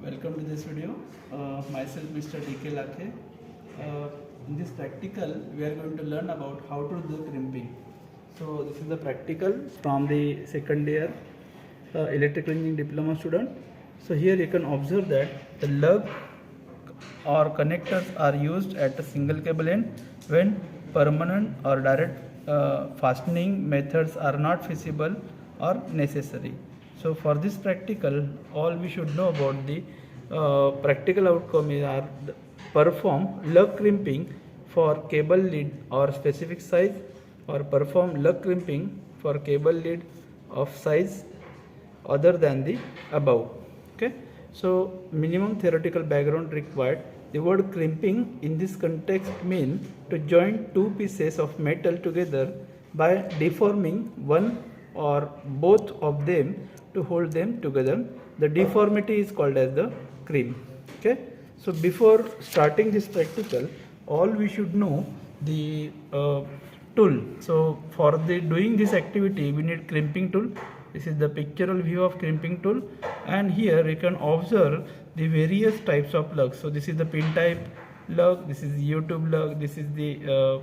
Welcome to this video. Myself Mr. D.K. Lakhe. In this practical we are going to learn about how to do crimping. So this is the practical from the second year electrical engineering diploma student. So here you can observe that the lug or connectors are used at a single cable end when permanent or direct fastening methods are not feasible or necessary. So for this practical, all we should know about the practical outcome are perform lug crimping for cable lead or specific size, or perform lug crimping for cable lead of size other than the above. Okay, so minimum theoretical background required. The word crimping in this context means to join two pieces of metal together by deforming one or both of them to hold them together. The deformity is called as the crimp. Okay, so before starting this practical, all we should know the tool. So for the doing this activity we need crimping tool. This is the pictorial view of crimping tool, and here you can observe the various types of lugs. So this is the pin type lug, this is U-tube lug, this is the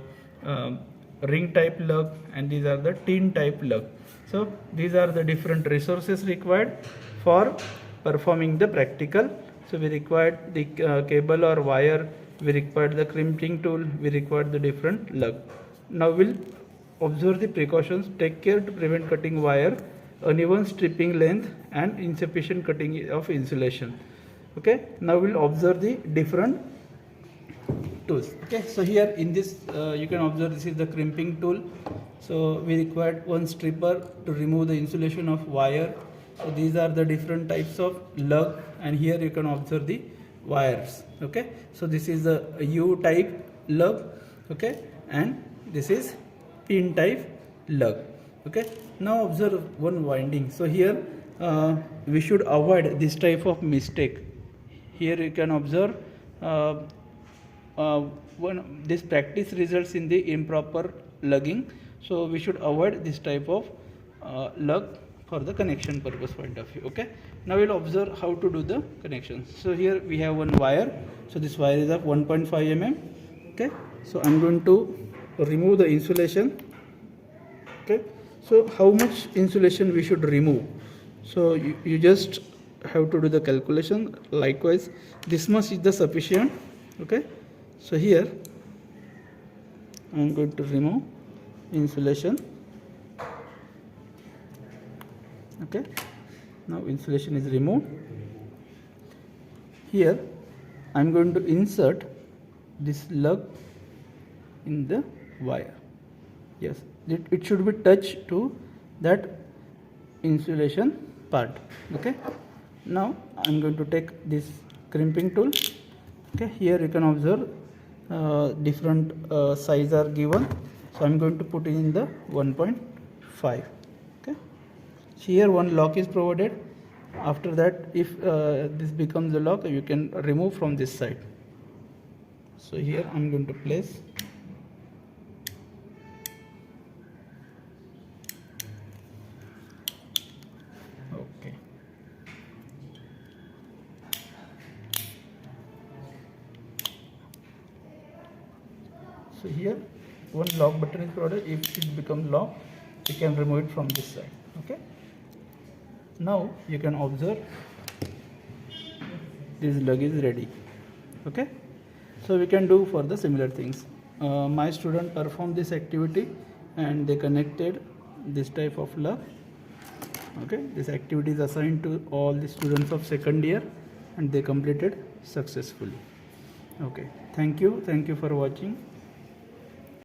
ring type lug, and these are the tin type lug. So these are the different resources required for performing the practical. So we required the cable or wire, we required the crimping tool, we required the different lug. Now we'll observe the precautions. Take care to prevent cutting wire, uneven stripping length, and insufficient cutting of insulation. Okay, now we'll observe the different tools. Okay, so here in this you can observe this is the crimping tool. So we required one stripper to remove the insulation of wire. So these are the different types of lug, and here you can observe the wires. Okay, so this is the U type lug. Okay, and this is pin type lug. Okay, now observe one winding. So here we should avoid this type of mistake. Here you can observe this practice results in the improper lugging. So we should avoid this type of lug for the connection purpose point of view. Okay, now we'll observe how to do the connections. So here we have one wire. So this wire is of 1.5 mm. Okay, so I'm going to remove the insulation. Okay, so how much insulation we should remove? So you just have to do the calculation. Likewise, this much is the sufficient. Okay, so here I'm going to remove insulation. Okay, now insulation is removed. Here I'm going to insert this lug in the wire. Yes, it should be touched to that insulation part. Okay, now I'm going to take this crimping tool. Okay, here you can observe different size are given. So I'm going to put it in the 1.5. Okay, here one lock is provided. After that, if this becomes the lock, you can remove from this side. So here I'm going to place. Okay. So here one lock button is provided. If it becomes locked, you can remove it from this side. Okay, now you can observe this lug is ready. Okay, so we can do for the similar things. My student performed this activity and they connected this type of lug. Okay, this activity is assigned to all the students of second year and they completed successfully. Okay, thank you for watching.